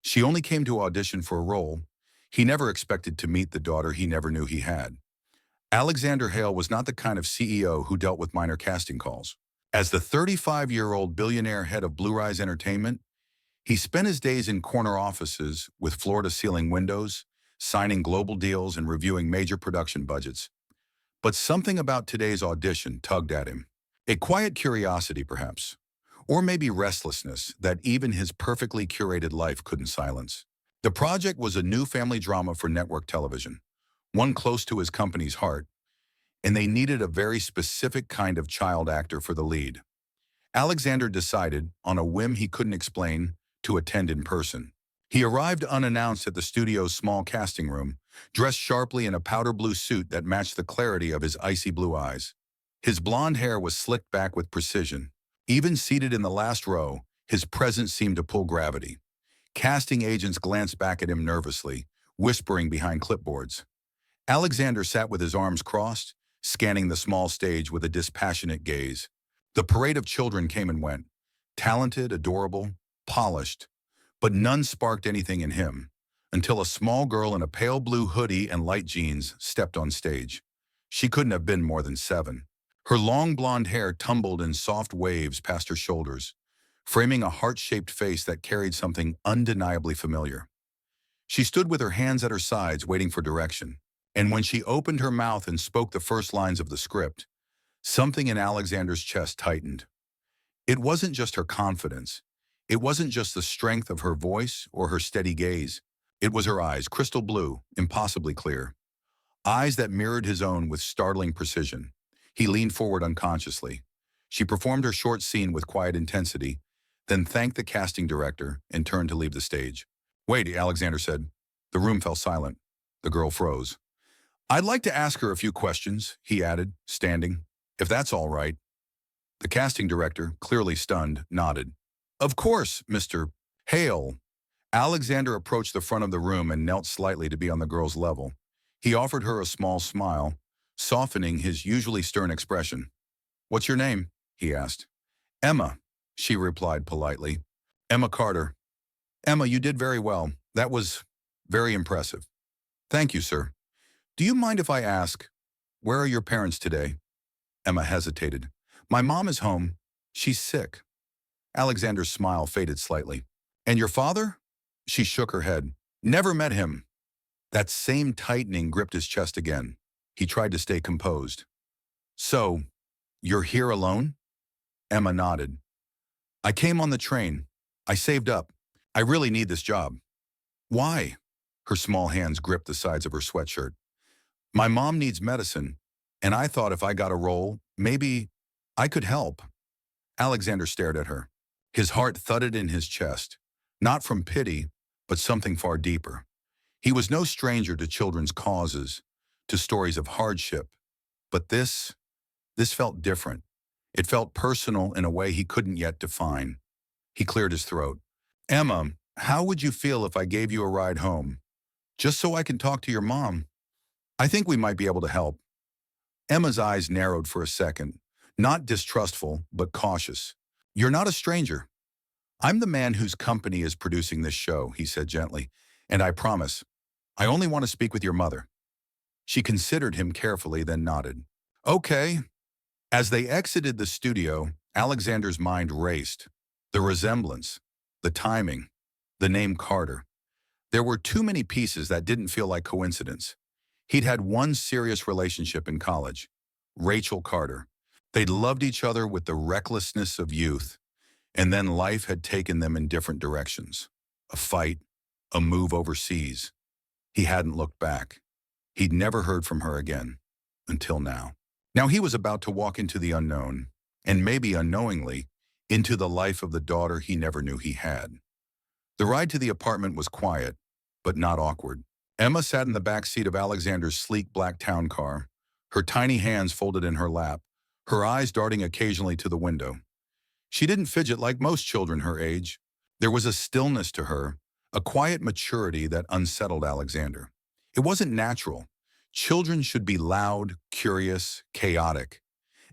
She only came to audition for a role. He never expected to meet the daughter he never knew he had. Alexander Hale was not the kind of CEO who dealt with minor casting calls. As the 35-year-old billionaire head of Blue Rise Entertainment, he spent his days in corner offices with floor-to-ceiling windows, signing global deals and reviewing major production budgets. But something about today's audition tugged at him. A quiet curiosity, perhaps, or maybe restlessness that even his perfectly curated life couldn't silence. The project was a new family drama for network television, one close to his company's heart, and they needed a very specific kind of child actor for the lead. Alexander decided, on a whim he couldn't explain, to attend in person. He arrived unannounced at the studio's small casting room, dressed sharply in a powder blue suit that matched the clarity of his icy blue eyes. His blonde hair was slicked back with precision. Even seated in the last row, his presence seemed to pull gravity. Casting agents glanced back at him nervously, whispering behind clipboards. Alexander sat with his arms crossed, scanning the small stage with a dispassionate gaze. The parade of children came and went, talented, adorable, polished, but none sparked anything in him, until a small girl in a pale blue hoodie and light jeans stepped on stage. She couldn't have been more than 7. Her long blonde hair tumbled in soft waves past her shoulders, framing a heart-shaped face that carried something undeniably familiar. She stood with her hands at her sides waiting for direction, and when she opened her mouth and spoke the first lines of the script, something in Alexander's chest tightened. It wasn't just her confidence. It wasn't just the strength of her voice or her steady gaze. It was her eyes, crystal blue, impossibly clear. Eyes that mirrored his own with startling precision. He leaned forward unconsciously. She performed her short scene with quiet intensity, then thanked the casting director and turned to leave the stage. "Wait," Alexander said. The room fell silent. The girl froze. "I'd like to ask her a few questions," he added, standing. "If that's all right." The casting director, clearly stunned, nodded. "Of course, Mr. Hale." Alexander approached the front of the room and knelt slightly to be on the girl's level. He offered her a small smile, softening his usually stern expression. "What's your name?" he asked. "Emma," she replied politely. "Emma Carter." "Emma, you did very well. That was very impressive." "Thank you, sir. Do you mind if I ask, where are your parents today?" Emma hesitated. "My mom is home. She's sick." Alexander's smile faded slightly. "And your father?" She shook her head. "Never met him." That same tightening gripped his chest again. He tried to stay composed. "So, you're here alone?" Emma nodded. "I came on the train. I saved up. I really need this job." "Why?" Her small hands gripped the sides of her sweatshirt. "My mom needs medicine, and I thought if I got a role, maybe I could help." Alexander stared at her. His heart thudded in his chest, not from pity, but something far deeper. He was no stranger to children's causes, to stories of hardship, but this felt different. It felt personal in a way he couldn't yet define. He cleared his throat. "Emma, how would you feel if I gave you a ride home? Just so I can talk to your mom? I think we might be able to help." Emma's eyes narrowed for a second, not distrustful, but cautious. "You're not a stranger. I'm the man whose company is producing this show," he said gently, "and I promise, I only want to speak with your mother." She considered him carefully, then nodded. "Okay." As they exited the studio, Alexander's mind raced. The resemblance, the timing, the name Carter. There were too many pieces that didn't feel like coincidence. He'd had one serious relationship in college, Rachel Carter. They'd loved each other with the recklessness of youth, and then life had taken them in different directions. A fight, a move overseas. He hadn't looked back. He'd never heard from her again, until now. Now he was about to walk into the unknown, and maybe unknowingly, into the life of the daughter he never knew he had. The ride to the apartment was quiet, but not awkward. Emma sat in the back seat of Alexander's sleek black town car, her tiny hands folded in her lap, her eyes darting occasionally to the window. She didn't fidget like most children her age. There was a stillness to her, a quiet maturity that unsettled Alexander. It wasn't natural. Children should be loud, curious, chaotic.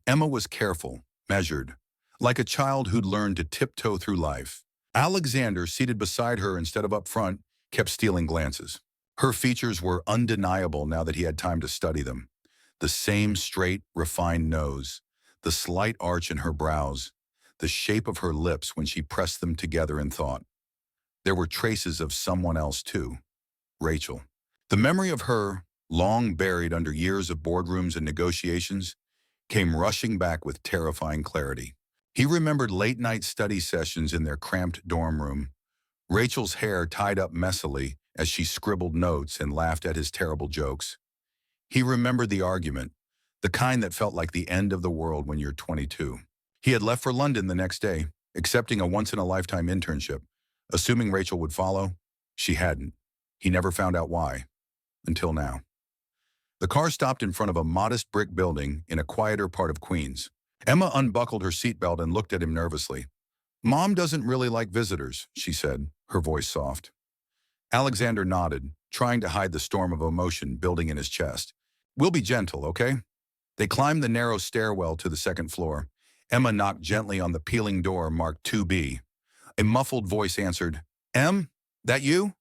Emma was careful, measured, like a child who'd learned to tiptoe through life. Alexander, seated beside her instead of up front, kept stealing glances. Her features were undeniable now that he had time to study them. The same straight, refined nose, the slight arch in her brows, the shape of her lips when she pressed them together in thought. There were traces of someone else too, Rachel. The memory of her, long buried under years of boardrooms and negotiations, came rushing back with terrifying clarity. He remembered late-night study sessions in their cramped dorm room, Rachel's hair tied up messily as she scribbled notes and laughed at his terrible jokes. He remembered the argument, the kind that felt like the end of the world when you're 22. He had left for London the next day, accepting a once-in-a-lifetime internship. Assuming Rachel would follow, she hadn't. He never found out why, until now. The car stopped in front of a modest brick building in a quieter part of Queens. Emma unbuckled her seatbelt and looked at him nervously. "Mom doesn't really like visitors," she said, her voice soft. Alexander nodded, trying to hide the storm of emotion building in his chest. "We'll be gentle, okay?" They climbed the narrow stairwell to the second floor. Emma knocked gently on the peeling door marked 2B. A muffled voice answered, "Em, that you?"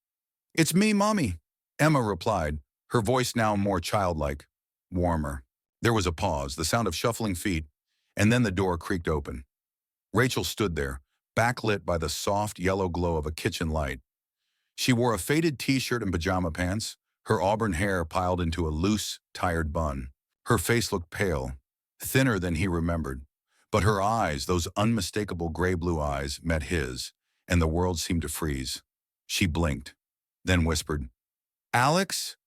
"It's me, Mommy," Emma replied, her voice now more childlike, warmer. There was a pause, the sound of shuffling feet, and then the door creaked open. Rachel stood there, backlit by the soft yellow glow of a kitchen light. She wore a faded t-shirt and pajama pants, her auburn hair piled into a loose, tired bun. Her face looked pale, thinner than he remembered, but her eyes, those unmistakable gray-blue eyes, met his, and the world seemed to freeze. She blinked, then whispered, "Alex?"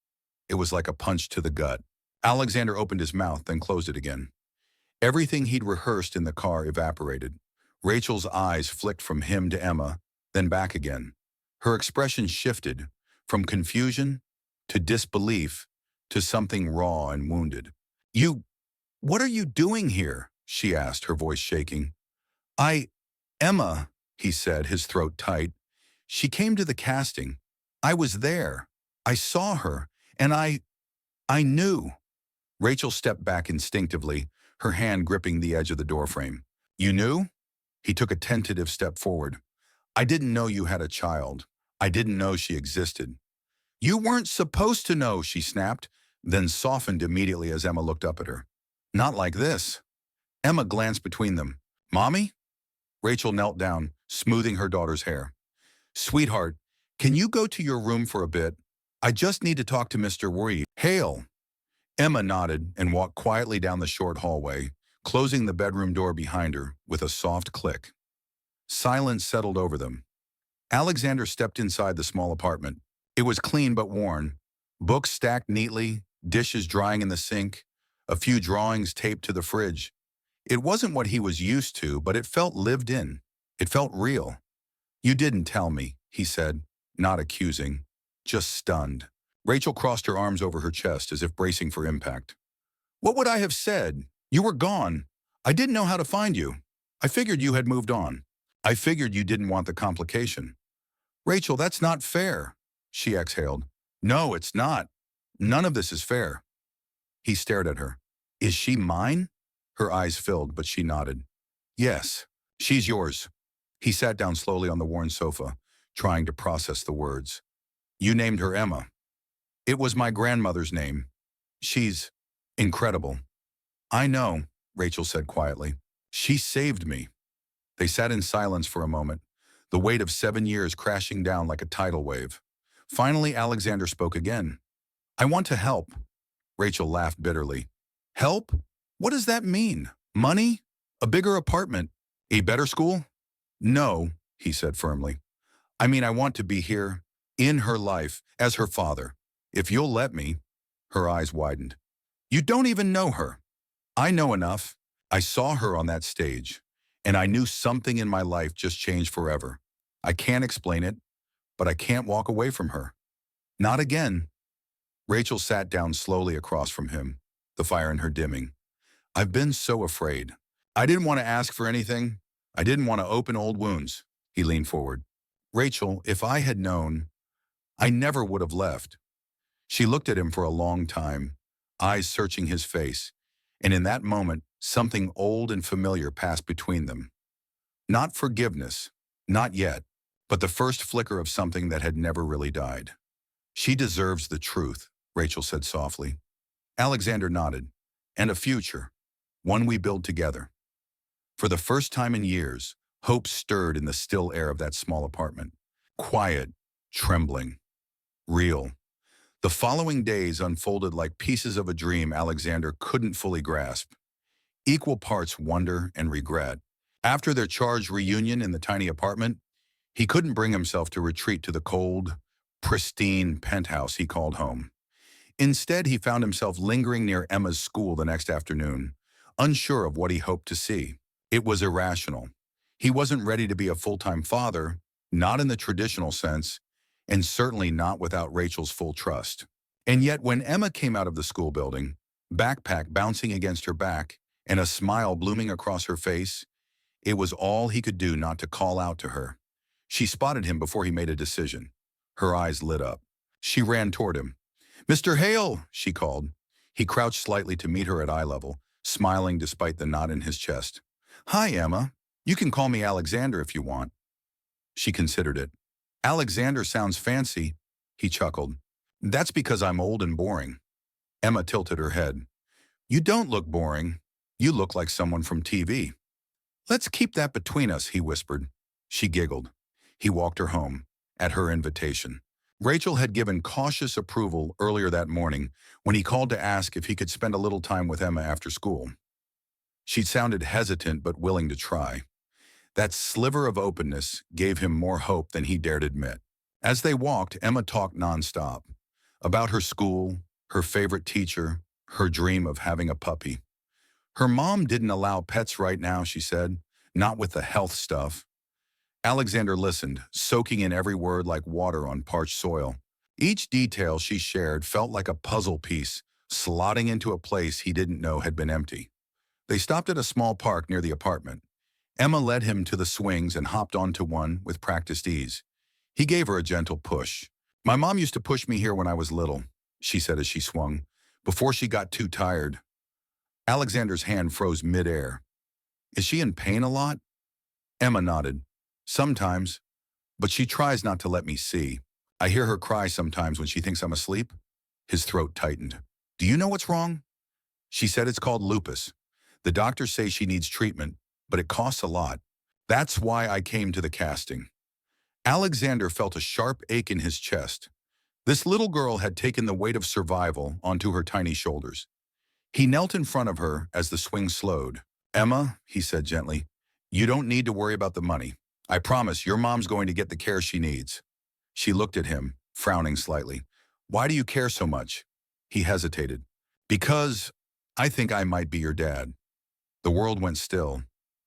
It was like a punch to the gut. Alexander opened his mouth, then closed it again. Everything he'd rehearsed in the car evaporated. Rachel's eyes flicked from him to Emma, then back again. Her expression shifted, from confusion to disbelief to something raw and wounded. What are you doing here?" she asked, her voice shaking. Emma," he said, his throat tight. "She came to the casting. I was there. I saw her, and I knew." Rachel stepped back instinctively, her hand gripping the edge of the doorframe. "You knew?" He took a tentative step forward. "I didn't know you had a child. I didn't know she existed." "You weren't supposed to know," she snapped, then softened immediately as Emma looked up at her. "Not like this." Emma glanced between them. "Mommy?" Rachel knelt down, smoothing her daughter's hair. "Sweetheart, can you go to your room for a bit? I just need to talk to Mr. Worry. Hale." Emma nodded and walked quietly down the short hallway, closing the bedroom door behind her with a soft click. Silence settled over them. Alexander stepped inside the small apartment. It was clean but worn. Books stacked neatly, dishes drying in the sink, a few drawings taped to the fridge. It wasn't what he was used to, but it felt lived in. It felt real. "You didn't tell me," he said, not accusing, just stunned. Rachel crossed her arms over her chest as if bracing for impact. "What would I have said? You were gone. I didn't know how to find you. I figured you had moved on. I figured you didn't want the complication." "Rachel, that's not fair," she exhaled. "No, it's not. None of this is fair." He stared at her. "Is she mine?" Her eyes filled, but she nodded. "Yes, she's yours." He sat down slowly on the worn sofa, trying to process the words. "You named her Emma." "It was my grandmother's name. She's incredible." "I know," Rachel said quietly. "She saved me." They sat in silence for a moment, the weight of 7 years crashing down like a tidal wave. Finally, Alexander spoke again. "I want to help." Rachel laughed bitterly. "Help? What does that mean? Money? A bigger apartment? A better school?" "No," he said firmly. "I mean, I want to be here, in her life, as her father. If you'll let me." Her eyes widened. "You don't even know her." "I know enough. I saw her on that stage, and I knew something in my life just changed forever. I can't explain it, but I can't walk away from her. Not again." Rachel sat down slowly across from him, the fire in her dimming. "I've been so afraid. I didn't want to ask for anything. I didn't want to open old wounds." He leaned forward. "Rachel, if I had known, I never would have left." She looked at him for a long time, eyes searching his face, and in that moment, something old and familiar passed between them. Not forgiveness, not yet, but the first flicker of something that had never really died. She deserves the truth, Rachel said softly. Alexander nodded. And a future, one we build together. For the first time in years, hope stirred in the still air of that small apartment. Quiet, trembling, real. The following days unfolded like pieces of a dream Alexander couldn't fully grasp. Equal parts wonder and regret. After their charged reunion in the tiny apartment, he couldn't bring himself to retreat to the cold, pristine penthouse he called home. Instead, he found himself lingering near Emma's school the next afternoon, unsure of what he hoped to see. It was irrational. He wasn't ready to be a full-time father, not in the traditional sense, and certainly not without Rachel's full trust. And yet, when Emma came out of the school building, backpack bouncing against her back and a smile blooming across her face, it was all he could do not to call out to her. She spotted him before he made a decision. Her eyes lit up. She ran toward him. "Mr. Hale," she called. He crouched slightly to meet her at eye level, smiling despite the knot in his chest. "Hi, Emma. You can call me Alexander if you want." She considered it. "Alexander sounds fancy," he chuckled. "That's because I'm old and boring." Emma tilted her head. "You don't look boring. You look like someone from TV." "Let's keep that between us," he whispered. She giggled. He walked her home, at her invitation. Rachel had given cautious approval earlier that morning when he called to ask if he could spend a little time with Emma after school. She'd sounded hesitant but willing to try. That sliver of openness gave him more hope than he dared admit. As they walked, Emma talked nonstop. About her school, her favorite teacher, her dream of having a puppy. Her mom didn't allow pets right now, she said, not with the health stuff. Alexander listened, soaking in every word like water on parched soil. Each detail she shared felt like a puzzle piece, slotting into a place he didn't know had been empty. They stopped at a small park near the apartment. Emma led him to the swings and hopped onto one with practiced ease. He gave her a gentle push. "My mom used to push me here when I was little," she said as she swung, "before she got too tired." Alexander's hand froze midair. "Is she in pain a lot?" Emma nodded. "Sometimes, but she tries not to let me see. I hear her cry sometimes when she thinks I'm asleep." His throat tightened. "Do you know what's wrong?" She said it's called lupus. The doctors say she needs treatment, but it costs a lot. That's why I came to the casting. Alexander felt a sharp ache in his chest. This little girl had taken the weight of survival onto her tiny shoulders. He knelt in front of her as the swing slowed. "Emma," he said gently, "you don't need to worry about the money. I promise your mom's going to get the care she needs." She looked at him, frowning slightly. "Why do you care so much?" He hesitated. "Because I think I might be your dad." The world went still.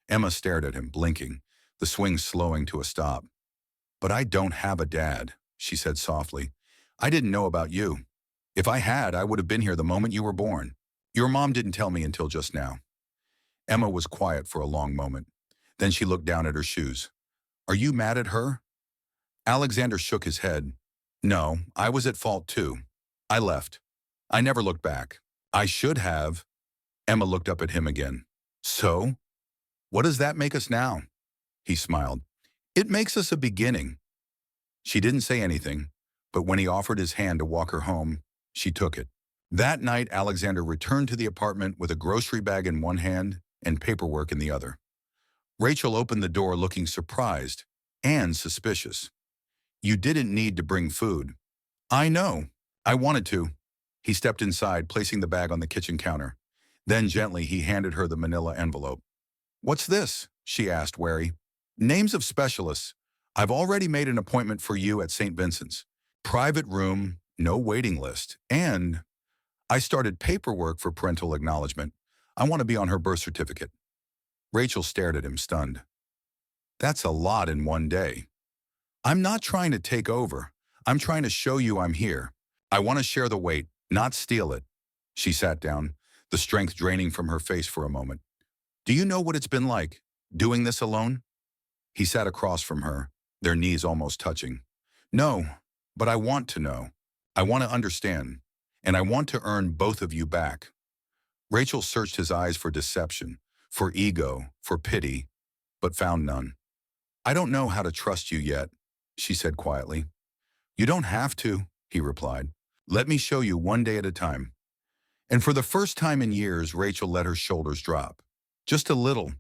Emma stared at him, blinking, the swing slowing to a stop. "But I don't have a dad," she said softly. "I didn't know about you. If I had, I would have been here the moment you were born. Your mom didn't tell me until just now." Emma was quiet for a long moment. Then she looked down at her shoes. "Are you mad at her?" Alexander shook his head. "No, I was at fault too. I left. I never looked back. I should have." Emma looked up at him again. "So? What does that make us now?" He smiled. "It makes us a beginning." She didn't say anything, but when he offered his hand to walk her home, she took it. That night, Alexander returned to the apartment with a grocery bag in one hand and paperwork in the other. Rachel opened the door looking surprised and suspicious. "You didn't need to bring food." "I know. I wanted to." He stepped inside, placing the bag on the kitchen counter. Then gently, he handed her the manila envelope. "What's this?" she asked, wary. "Names of specialists. I've already made an appointment for you at St. Vincent's. Private room, no waiting list, and I started paperwork for parental acknowledgement. I want to be on her birth certificate." Rachel stared at him, stunned. "That's a lot in one day." "I'm not trying to take over. I'm trying to show you I'm here. I want to share the weight, not steal it." She sat down, the strength draining from her face for a moment. "Do you know what it's been like, doing this alone?" He sat across from her, their knees almost touching. "No, but I want to know. I want to understand. And I want to earn both of you back." Rachel searched his eyes for deception, for ego, for pity, but found none. "I don't know how to trust you yet," she said quietly. You don't have to, he replied. Let me show you one day at a time. And for the first time in years, Rachel let her shoulders drop. Just a little.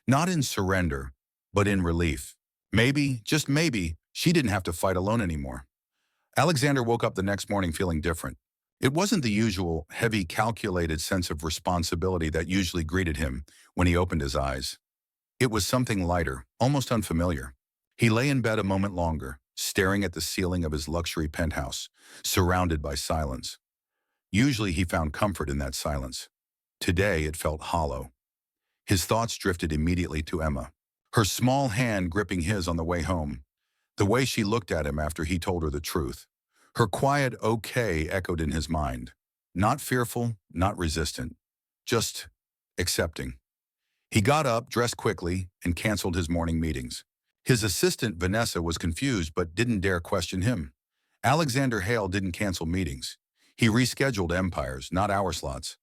Not in surrender, but in relief. Maybe, just maybe, she didn't have to fight alone anymore. Alexander woke up the next morning feeling different. It wasn't the usual, heavy, calculated sense of responsibility that usually greeted him when he opened his eyes. It was something lighter, almost unfamiliar. He lay in bed a moment longer, staring at the ceiling of his luxury penthouse, surrounded by silence. Usually he found comfort in that silence. Today it felt hollow. His thoughts drifted immediately to Emma, her small hand gripping his on the way home, the way she looked at him after he told her the truth. Her quiet okay echoed in his mind. Not fearful, not resistant, just accepting. He got up, dressed quickly, and canceled his morning meetings. His assistant, Vanessa, was confused but didn't dare question him. Alexander Hale didn't cancel meetings. He rescheduled Empires, not hour slots.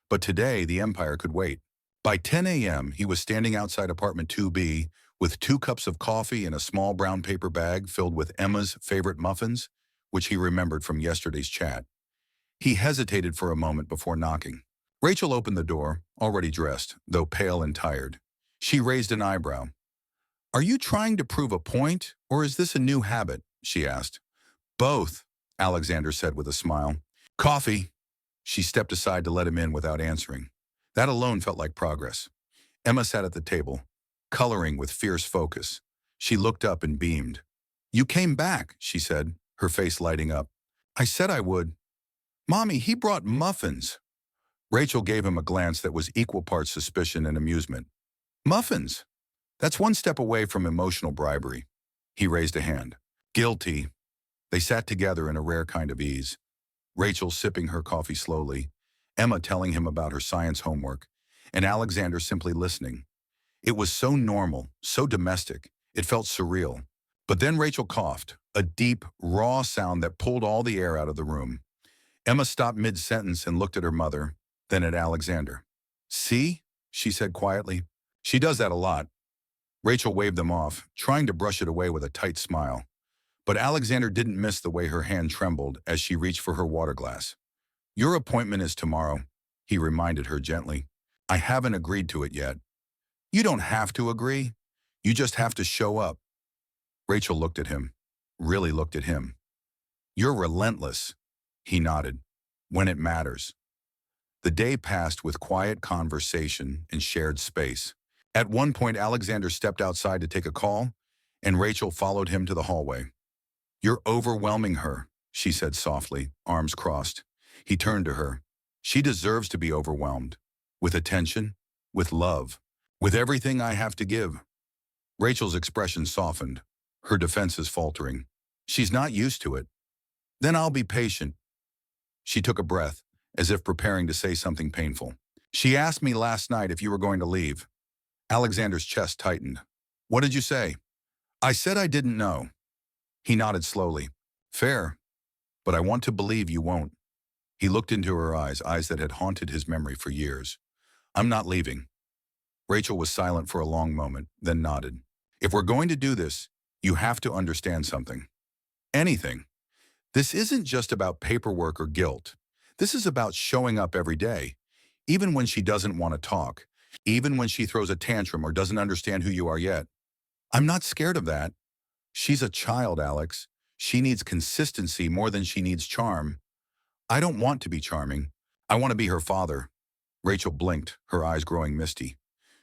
But today, the Empire could wait. By 10 a.m., he was standing outside apartment 2B with 2 cups of coffee and a small brown paper bag filled with Emma's favorite muffins, which he remembered from yesterday's chat. He hesitated for a moment before knocking. Rachel opened the door, already dressed, though pale and tired. She raised an eyebrow. Are you trying to prove a point, or is this a new habit? She asked. Both, Alexander said with a smile. Coffee. She stepped aside to let him in without answering. That alone felt like progress. Emma sat at the table, coloring with fierce focus. She looked up and beamed. You came back, she said, her face lighting up. I said I would. Mommy, he brought muffins. Rachel gave him a glance that was equal parts suspicion and amusement. Muffins? That's one step away from emotional bribery. He raised a hand. Guilty. They sat together in a rare kind of ease. Rachel sipping her coffee slowly, Emma telling him about her science homework, and Alexander simply listening. It was so normal, so domestic, it felt surreal. But then Rachel coughed, a deep, raw sound that pulled all the air out of the room. Emma stopped mid-sentence and looked at her mother, then at Alexander. See? She said quietly. She does that a lot. Rachel waved them off, trying to brush it away with a tight smile. But Alexander didn't miss the way her hand trembled as she reached for her water glass. Your appointment is tomorrow, he reminded her gently. I haven't agreed to it yet. You don't have to agree. You just have to show up. Rachel looked at him, really looked at him. You're relentless, he nodded, when it matters. The day passed with quiet conversation and shared space. At one point, Alexander stepped outside to take a call, and Rachel followed him to the hallway. You're overwhelming her, she said softly, arms crossed. He turned to her. She deserves to be overwhelmed. With attention, with love, with everything I have to give. Rachel's expression softened, her defenses faltering. She's not used to it. Then I'll be patient. She took a breath, as if preparing to say something painful. She asked me last night if you were going to leave. Alexander's chest tightened. What did you say? I said I didn't know. He nodded slowly. Fair, but I want to believe you won't. He looked into her eyes, eyes that had haunted his memory for years. I'm not leaving. Rachel was silent for a long moment, then nodded. If we're going to do this, you have to understand something. Anything. This isn't just about paperwork or guilt. This is about showing up every day, even when she doesn't want to talk, even when she throws a tantrum or doesn't understand who you are yet. I'm not scared of that. She's a child, Alex. She needs consistency more than she needs charm. I don't want to be charming. I want to be her father. Rachel blinked, her eyes growing misty.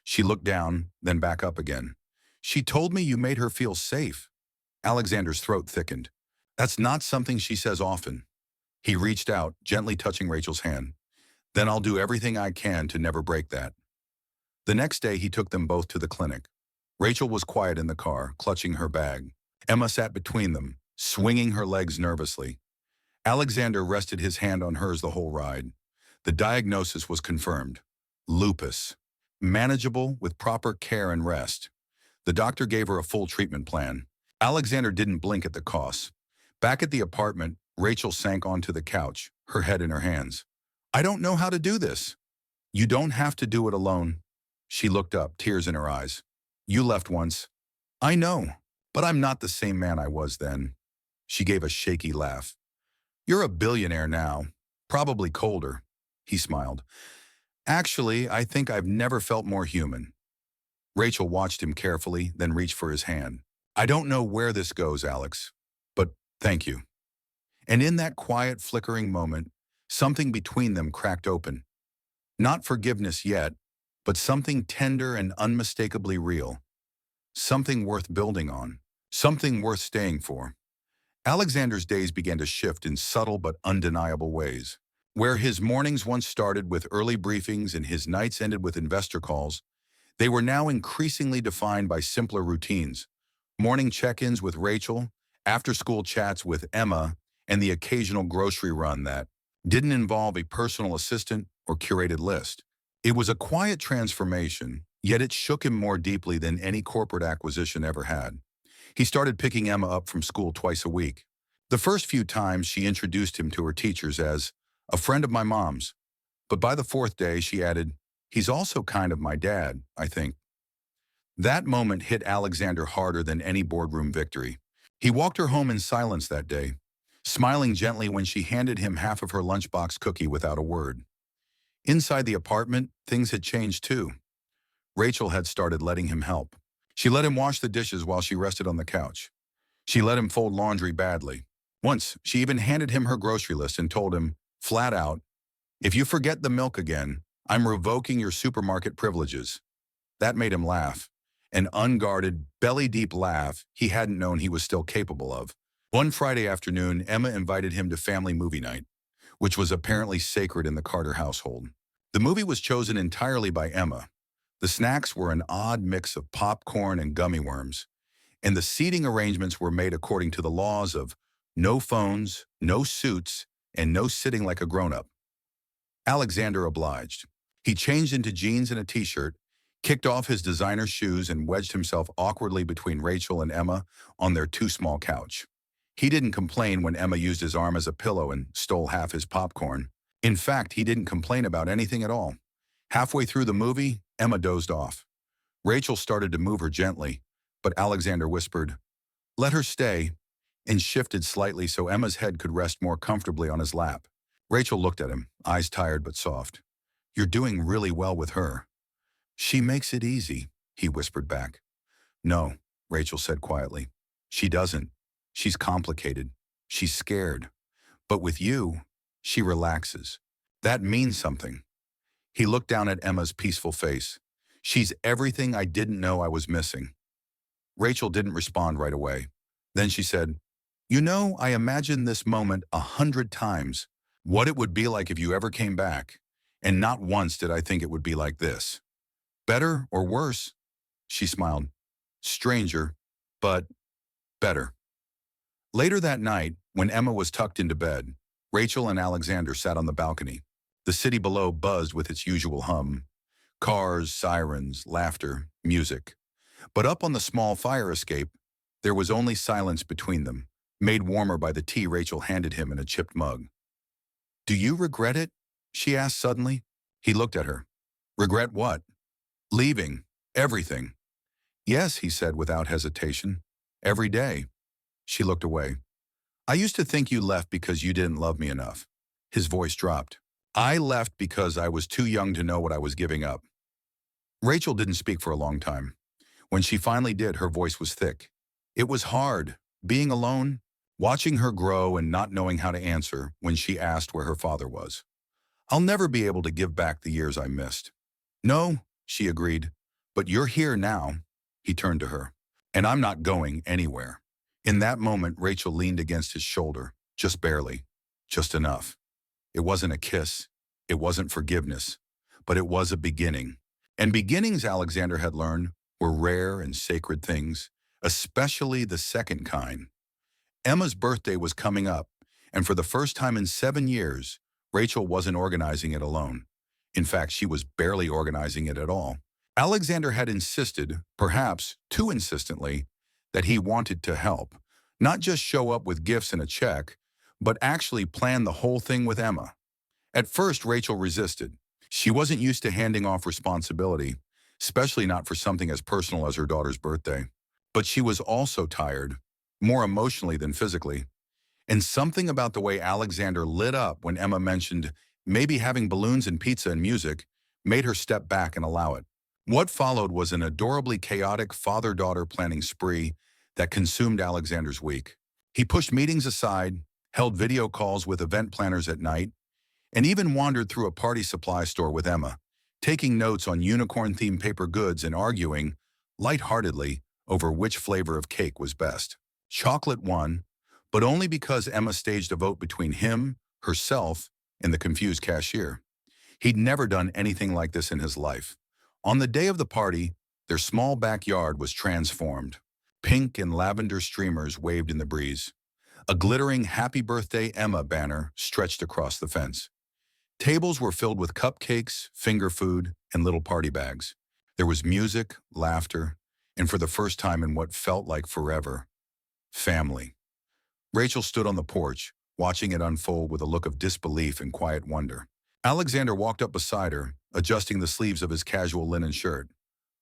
She looked down, then back up again. She told me you made her feel safe. Alexander's throat thickened. That's not something she says often. He reached out, gently touching Rachel's hand. Then I'll do everything I can to never break that. The next day, he took them both to the clinic. Rachel was quiet in the car, clutching her bag. Emma sat between them, swinging her legs nervously. Alexander rested his hand on hers the whole ride. The diagnosis was confirmed. Lupus. Manageable with proper care and rest. The doctor gave her a full treatment plan. Alexander didn't blink at the costs. Back at the apartment, Rachel sank onto the couch, her head in her hands. I don't know how to do this. You don't have to do it alone. She looked up, tears in her eyes. You left once. I know. But I'm not the same man I was then. She gave a shaky laugh. You're a billionaire now. Probably colder. He smiled. Actually, I think I've never felt more human. Rachel watched him carefully, then reached for his hand. I don't know where this goes, Alex, but thank you. And in that quiet, flickering moment, something between them cracked open. Not forgiveness yet, but something tender and unmistakably real. Something worth building on. Something worth staying for. Alexander's days began to shift in subtle but undeniable ways. Where his mornings once started with early briefings and his nights ended with investor calls, they were now increasingly defined by simpler routines. Morning check-ins with Rachel, after-school chats with Emma, and the occasional grocery run that didn't involve a personal assistant or curated list. It was a quiet transformation, yet it shook him more deeply than any corporate acquisition ever had. He started picking Emma up from school twice a week. The first few times she introduced him to her teachers as a friend of my mom's, but by the fourth day she added, he's also kind of my dad, I think. That moment hit Alexander harder than any boardroom victory. He walked her home in silence that day, smiling gently when she handed him half of her lunchbox cookie without a word. Inside the apartment, things had changed too. Rachel had started letting him help. She let him wash the dishes while she rested on the couch. She let him fold laundry badly. Once, she even handed him her grocery list and told him, flat out, if you forget the milk again, I'm revoking your supermarket privileges. That made him laugh. An unguarded, belly-deep laugh he hadn't known he was still capable of. One Friday afternoon, Emma invited him to family movie night, which was apparently sacred in the Carter household. The movie was chosen entirely by Emma. The snacks were an odd mix of popcorn and gummy worms, and the seating arrangements were made according to the laws of no phones, no suits, and no sitting like a grown-up. Alexander obliged. He changed into jeans and a t-shirt, kicked off his designer shoes, and wedged himself awkwardly between Rachel and Emma on their too-small couch. He didn't complain when Emma used his arm as a pillow and stole half his popcorn. In fact, he didn't complain about anything at all. Halfway through the movie, Emma dozed off. Rachel started to move her gently, but Alexander whispered, let her stay, and shifted slightly so Emma's head could rest more comfortably on his lap. Rachel looked at him, eyes tired but soft. You're doing really well with her. She makes it easy, he whispered back. No, Rachel said quietly. She doesn't. She's complicated. She's scared. But with you, she relaxes. That means something. He looked down at Emma's peaceful face. She's everything I didn't know I was missing. Rachel didn't respond right away. Then she said, you know, I imagined this moment 100 times, what it would be like if you ever came back, and not once did I think it would be like this. Better or worse? She smiled. Stranger, but better. Later that night, when Emma was tucked into bed, Rachel and Alexander sat on the balcony. The city below buzzed with its usual hum. Cars, sirens, laughter, music. But up on the small fire escape, there was only silence between them, made warmer by the tea Rachel handed him in a chipped mug. Do you regret it? She asked suddenly. He looked at her. Regret what? Leaving. Everything. Yes, he said without hesitation. Every day. She looked away. I used to think you left because you didn't love me enough. His voice dropped. I left because I was too young to know what I was giving up. Rachel didn't speak for a long time. When she finally did, her voice was thick. It was hard, being alone, watching her grow and not knowing how to answer when she asked where her father was. I'll never be able to give back the years I missed. No, she agreed, but you're here now. He turned to her. And I'm not going anywhere. In that moment, Rachel leaned against his shoulder, just barely, just enough. It wasn't a kiss, it wasn't forgiveness, but it was a beginning. And beginnings, Alexander had learned, were rare and sacred things, especially the second kind. Emma's birthday was coming up, and for the first time in 7 years, Rachel wasn't organizing it alone. In fact, she was barely organizing it at all. Alexander had insisted, perhaps too insistently, that he wanted to help, not just show up with gifts and a check, but actually plan the whole thing with Emma. At first, Rachel resisted. She wasn't used to handing off responsibility, especially not for something as personal as her daughter's birthday. But she was also tired, more emotionally than physically. And something about the way Alexander lit up when Emma mentioned maybe having balloons and pizza and music made her step back and allow it. What followed was an adorably chaotic father-daughter planning spree that consumed Alexander's week. He pushed meetings aside, held video calls with event planners at night, and even wandered through a party supply store with Emma, taking notes on unicorn-themed paper goods and arguing, lightheartedly, over which flavor of cake was best. Chocolate won, but only because Emma staged a vote between him, herself, and the confused cashier. He'd never done anything like this in his life. On the day of the party, their small backyard was transformed. Pink and lavender streamers waved in the breeze. A glittering Happy Birthday Emma banner stretched across the fence. Tables were filled with cupcakes, finger food, and little party bags. There was music, laughter, and for the first time in what felt like forever, family. Rachel stood on the porch, watching it unfold with a look of disbelief and quiet wonder. Alexander walked up beside her, adjusting the sleeves of his casual linen shirt.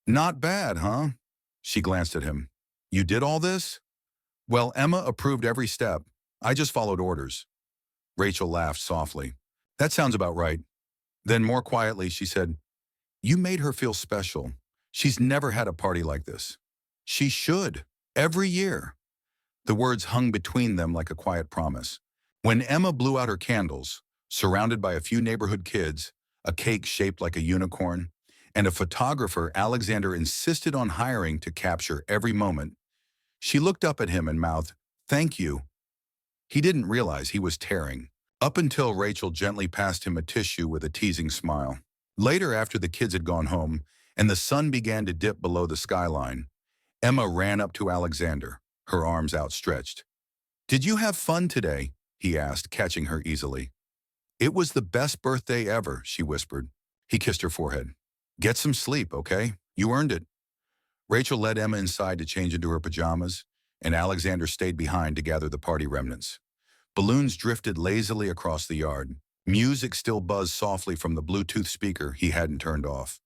"Not bad, huh?" She glanced at him. "You did all this?" "Well, Emma approved every step. I just followed orders." Rachel laughed softly. "That sounds about right." Then more quietly, she said, "You made her feel special. She's never had a party like this. She should, every year." The words hung between them like a quiet promise. When Emma blew out her candles, surrounded by a few neighborhood kids, a cake shaped like a unicorn, and a photographer Alexander insisted on hiring to capture every moment, she looked up at him and mouthed, "Thank you." He didn't realize he was tearing, up until Rachel gently passed him a tissue with a teasing smile. Later, after the kids had gone home and the sun began to dip below the skyline, Emma ran up to Alexander, her arms outstretched. "Did you have fun today?" he asked, catching her easily. "It was the best birthday ever," she whispered. He kissed her forehead. "Get some sleep, okay? You earned it." Rachel led Emma inside to change into her pajamas, and Alexander stayed behind to gather the party remnants. Balloons drifted lazily across the yard. Music still buzzed softly from the Bluetooth speaker he hadn't turned off.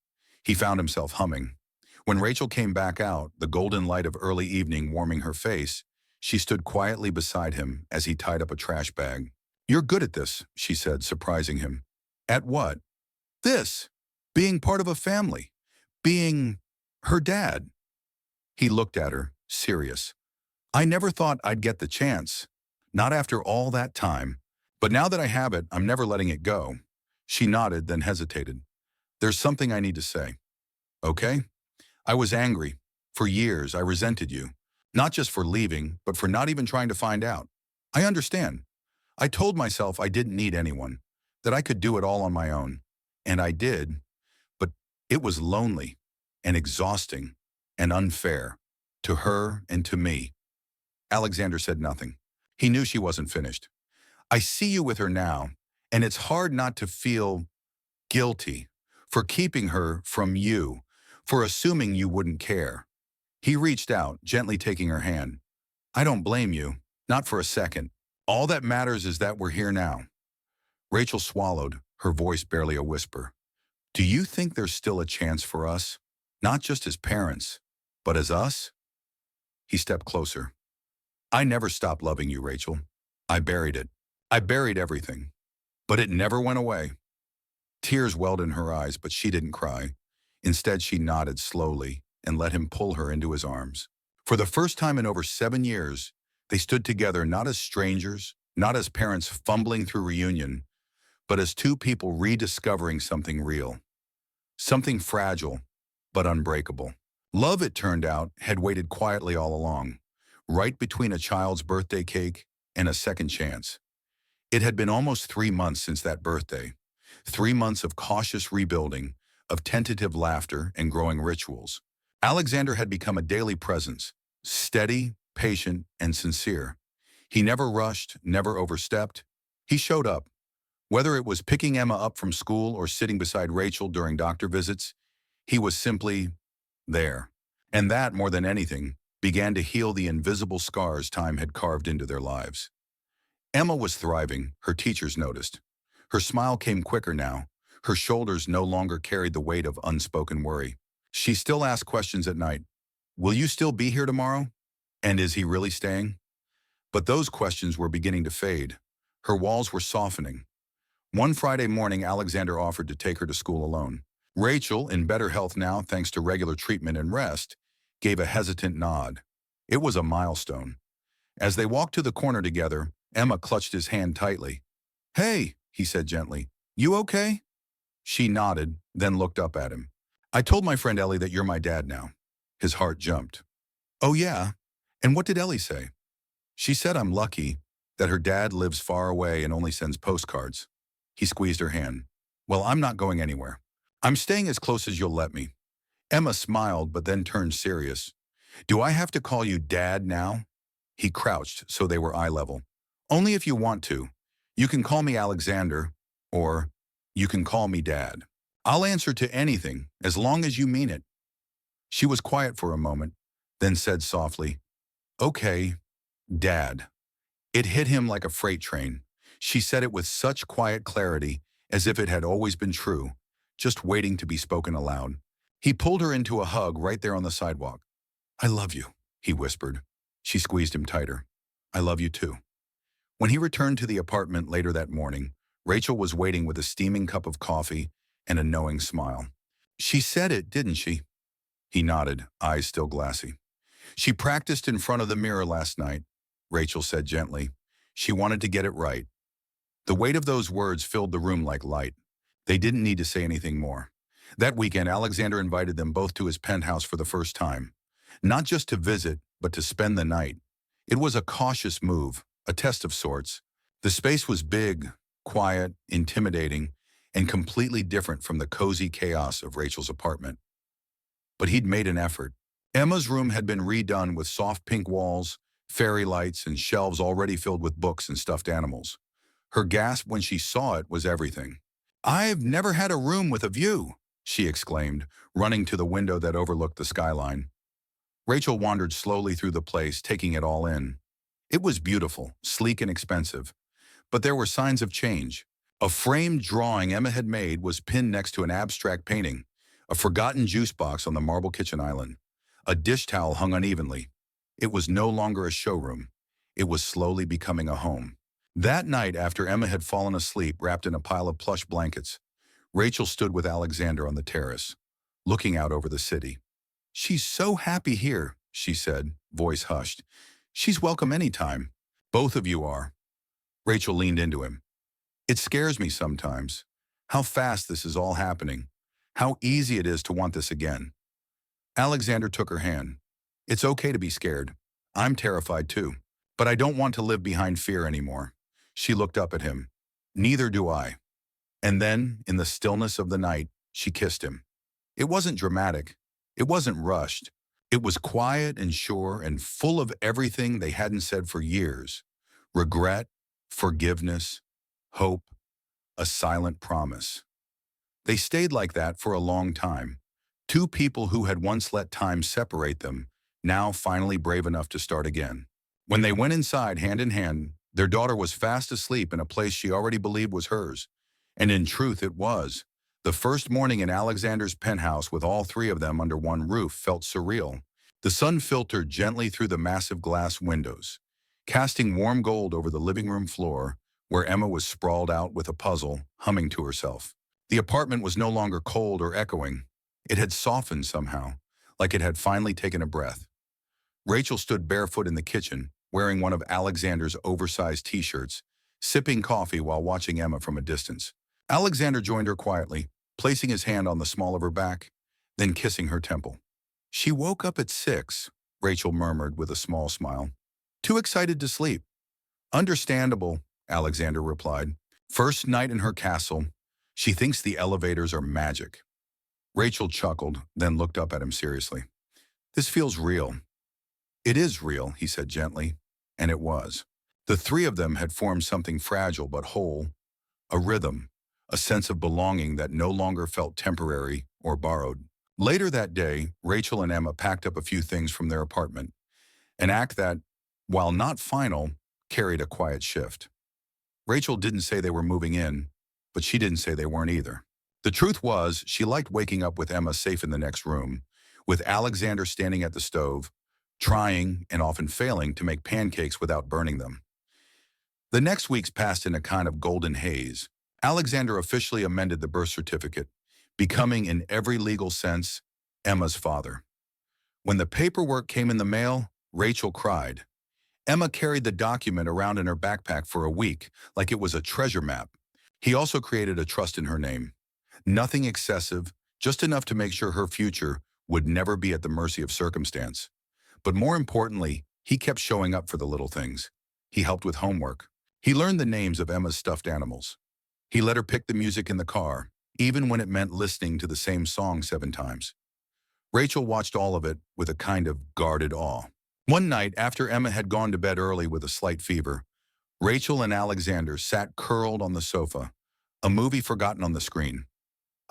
He found himself humming. When Rachel came back out, the golden light of early evening warming her face, she stood quietly beside him as he tied up a trash bag. "You're good at this," she said, surprising him. "At what?" "This. Being part of a family. Being her dad." He looked at her, serious. "I never thought I'd get the chance. Not after all that time. But now that I have it, I'm never letting it go." She nodded, then hesitated. "There's something I need to say." "Okay?" "I was angry. For years, I resented you. Not just for leaving, but for not even trying to find out. I understand. I told myself I didn't need anyone, that I could do it all on my own. And I did. But it was lonely and exhausting and unfair. To her and to me." Alexander said nothing. He knew she wasn't finished. "I see you with her now, and it's hard not to feel guilty for keeping her from you, for assuming you wouldn't care." He reached out, gently taking her hand. "I don't blame you, not for a second. All that matters is that we're here now." Rachel swallowed, her voice barely a whisper. "Do you think there's still a chance for us? Not just as parents, but as us?" He stepped closer. "I never stopped loving you, Rachel. I buried it. I buried everything. But it never went away." Tears welled in her eyes, but she didn't cry. Instead, she nodded slowly and let him pull her into his arms. For the first time in over 7 years, they stood together not as strangers, not as parents fumbling through reunion, but as two people rediscovering something real. Something fragile, but unbreakable. Love, it turned out, had waited quietly all along, right between a child's birthday cake and a second chance. It had been almost 3 months since that birthday. 3 months of cautious rebuilding, of tentative laughter and growing rituals. Alexander had become a daily presence, steady, patient, and sincere. He never rushed, never overstepped. He showed up. Whether it was picking Emma up from school or sitting beside Rachel during doctor visits, he was simply there. And that, more than anything, began to heal the invisible scars time had carved into their lives. Emma was thriving, her teachers noticed. Her smile came quicker now. Her shoulders no longer carried the weight of unspoken worry. She still asked questions at night. Will you still be here tomorrow? And is he really staying? But those questions were beginning to fade. Her walls were softening. One Friday morning, Alexander offered to take her to school alone. Rachel, in better health now thanks to regular treatment and rest, gave a hesitant nod. It was a milestone. As they walked to the corner together, Emma clutched his hand tightly. "Hey," he said gently, "you okay?" She nodded, then looked up at him. "I told my friend Ellie that you're my dad now." His heart jumped. "Oh yeah? And what did Ellie say?" "She said I'm lucky, that her dad lives far away and only sends postcards." He squeezed her hand. "Well, I'm not going anywhere. I'm staying as close as you'll let me." Emma smiled, but then turned serious. "Do I have to call you Dad now?" He crouched so they were eye level. "Only if you want to. You can call me Alexander, or you can call me Dad. I'll answer to anything, as long as you mean it." She was quiet for a moment, then said softly, "Okay, Dad." It hit him like a freight train. She said it with such quiet clarity, as if it had always been true, just waiting to be spoken aloud. He pulled her into a hug right there on the sidewalk. "I love you," he whispered. She squeezed him tighter. "I love you too." When he returned to the apartment later that morning, Rachel was waiting with a steaming cup of coffee and a knowing smile. "She said it, didn't she?" He nodded, eyes still glassy. "She practiced in front of the mirror last night," Rachel said gently. "She wanted to get it right." The weight of those words filled the room like light. They didn't need to say anything more. That weekend, Alexander invited them both to his penthouse for the first time. Not just to visit, but to spend the night. It was a cautious move, a test of sorts. The space was big, quiet, intimidating, and completely different from the cozy chaos of Rachel's apartment. But he'd made an effort. Emma's room had been redone with soft pink walls, fairy lights, and shelves already filled with books and stuffed animals. Her gasp when she saw it was everything. "I've never had a room with a view," she exclaimed, running to the window that overlooked the skyline. Rachel wandered slowly through the place, taking it all in. It was beautiful, sleek and expensive, but there were signs of change. A framed drawing Emma had made was pinned next to an abstract painting, a forgotten juice box on the marble kitchen island. A dish towel hung unevenly. It was no longer a showroom. It was slowly becoming a home. That night, after Emma had fallen asleep wrapped in a pile of plush blankets, Rachel stood with Alexander on the terrace, looking out over the city. "She's so happy here," she said, voice hushed. "She's welcome anytime. Both of you are." Rachel leaned into him. "It scares me sometimes. How fast this is all happening. How easy it is to want this again." Alexander took her hand. "It's okay to be scared. I'm terrified too. But I don't want to live behind fear anymore." She looked up at him. "Neither do I." And then, in the stillness of the night, she kissed him. It wasn't dramatic. It wasn't rushed. It was quiet and sure and full of everything they hadn't said for years. Regret, forgiveness, hope, a silent promise. They stayed like that for a long time. Two people who had once let time separate them, now finally brave enough to start again. When they went inside hand in hand, their daughter was fast asleep in a place she already believed was hers. And in truth, it was. The first morning in Alexander's penthouse with all three of them under one roof felt surreal. The sun filtered gently through the massive glass windows, casting warm gold over the living room floor, where Emma was sprawled out with a puzzle, humming to herself. The apartment was no longer cold or echoing. It had softened somehow, like it had finally taken a breath. Rachel stood barefoot in the kitchen, wearing one of Alexander's oversized t-shirts, sipping coffee while watching Emma from a distance. Alexander joined her quietly, placing his hand on the small of her back, then kissing her temple. "She woke up at 6, Rachel murmured with a small smile. "Too excited to sleep." "Understandable," Alexander replied. "First night in her castle. She thinks the elevators are magic." Rachel chuckled, then looked up at him seriously. "This feels real." "It is real," he said gently, and it was. The three of them had formed something fragile but whole, a rhythm, a sense of belonging that no longer felt temporary or borrowed. Later that day, Rachel and Emma packed up a few things from their apartment, an act that, while not final, carried a quiet shift. Rachel didn't say they were moving in, but she didn't say they weren't either. The truth was, she liked waking up with Emma safe in the next room, with Alexander standing at the stove, trying and often failing to make pancakes without burning them. The next weeks passed in a kind of golden haze. Alexander officially amended the birth certificate, becoming, in every legal sense, Emma's father. When the paperwork came in the mail, Rachel cried. Emma carried the document around in her backpack for a week, like it was a treasure map. He also created a trust in her name. Nothing excessive, just enough to make sure her future would never be at the mercy of circumstance. But more importantly, he kept showing up for the little things. He helped with homework. He learned the names of Emma's stuffed animals. He let her pick the music in the car, even when it meant listening to the same song 7 times. Rachel watched all of it with a kind of guarded awe. One night, after Emma had gone to bed early with a slight fever, Rachel and Alexander sat curled on the sofa, a movie forgotten on the screen.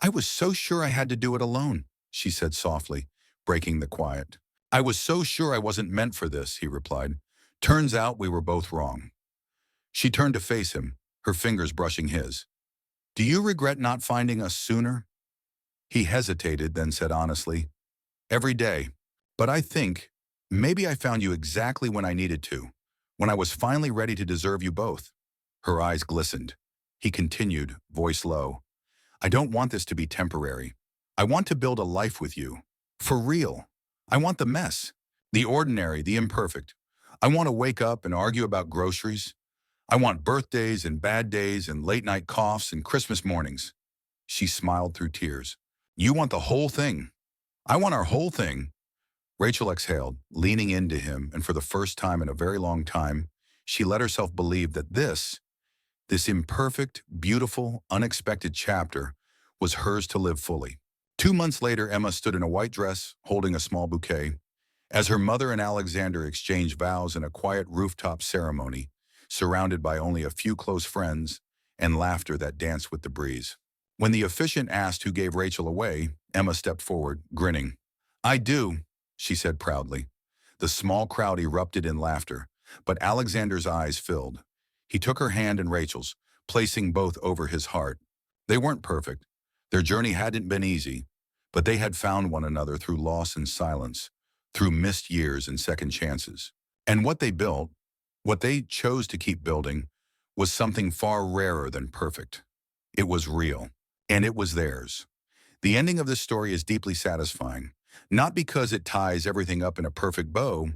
"I was so sure I had to do it alone," she said softly, breaking the quiet. "I was so sure I wasn't meant for this," he replied. "Turns out we were both wrong." She turned to face him, her fingers brushing his. "Do you regret not finding us sooner?" He hesitated, then said honestly, "Every day. But I think maybe I found you exactly when I needed to, when I was finally ready to deserve you both." Her eyes glistened. He continued, voice low, "I don't want this to be temporary. I want to build a life with you. For real. I want the mess, the ordinary, the imperfect. I want to wake up and argue about groceries. I want birthdays and bad days and late-night coughs and Christmas mornings." She smiled through tears. "You want the whole thing. I want our whole thing." Rachel exhaled, leaning into him, and for the first time in a very long time, she let herself believe that this imperfect, beautiful, unexpected chapter was hers to live fully. 2 months later, Emma stood in a white dress, holding a small bouquet, as her mother and Alexander exchanged vows in a quiet rooftop ceremony, surrounded by only a few close friends and laughter that danced with the breeze. When the officiant asked who gave Rachel away, Emma stepped forward, grinning. "I do," she said proudly. The small crowd erupted in laughter, but Alexander's eyes filled. He took her hand and Rachel's, placing both over his heart. They weren't perfect. Their journey hadn't been easy, but they had found one another through loss and silence, through missed years and second chances. And what they built, what they chose to keep building, was something far rarer than perfect. It was real, and it was theirs. The ending of this story is deeply satisfying, not because it ties everything up in a perfect bow,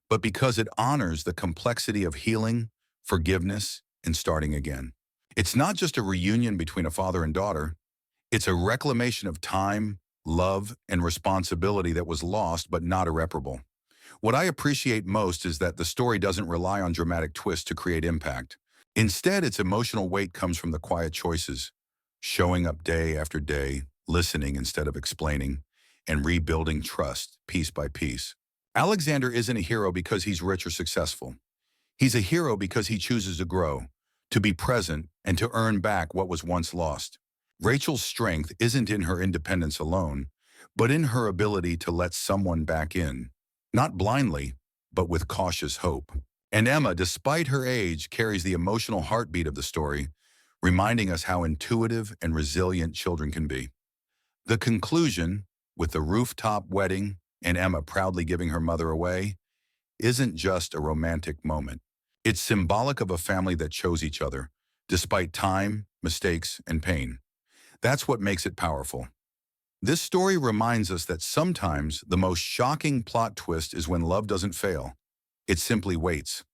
but because it honors the complexity of healing, forgiveness, and starting again. It's not just a reunion between a father and daughter. It's a reclamation of time, love, and responsibility that was lost but not irreparable. What I appreciate most is that the story doesn't rely on dramatic twists to create impact. Instead, its emotional weight comes from the quiet choices, showing up day after day, listening instead of explaining, and rebuilding trust piece by piece. Alexander isn't a hero because he's rich or successful. He's a hero because he chooses to grow, to be present, and to earn back what was once lost. Rachel's strength isn't in her independence alone, but in her ability to let someone back in, not blindly, but with cautious hope. And Emma, despite her age, carries the emotional heartbeat of the story, reminding us how intuitive and resilient children can be. The conclusion, with the rooftop wedding and Emma proudly giving her mother away, isn't just a romantic moment. It's symbolic of a family that chose each other, despite time, mistakes, and pain. That's what makes it powerful. This story reminds us that sometimes the most shocking plot twist is when love doesn't fail. It simply waits.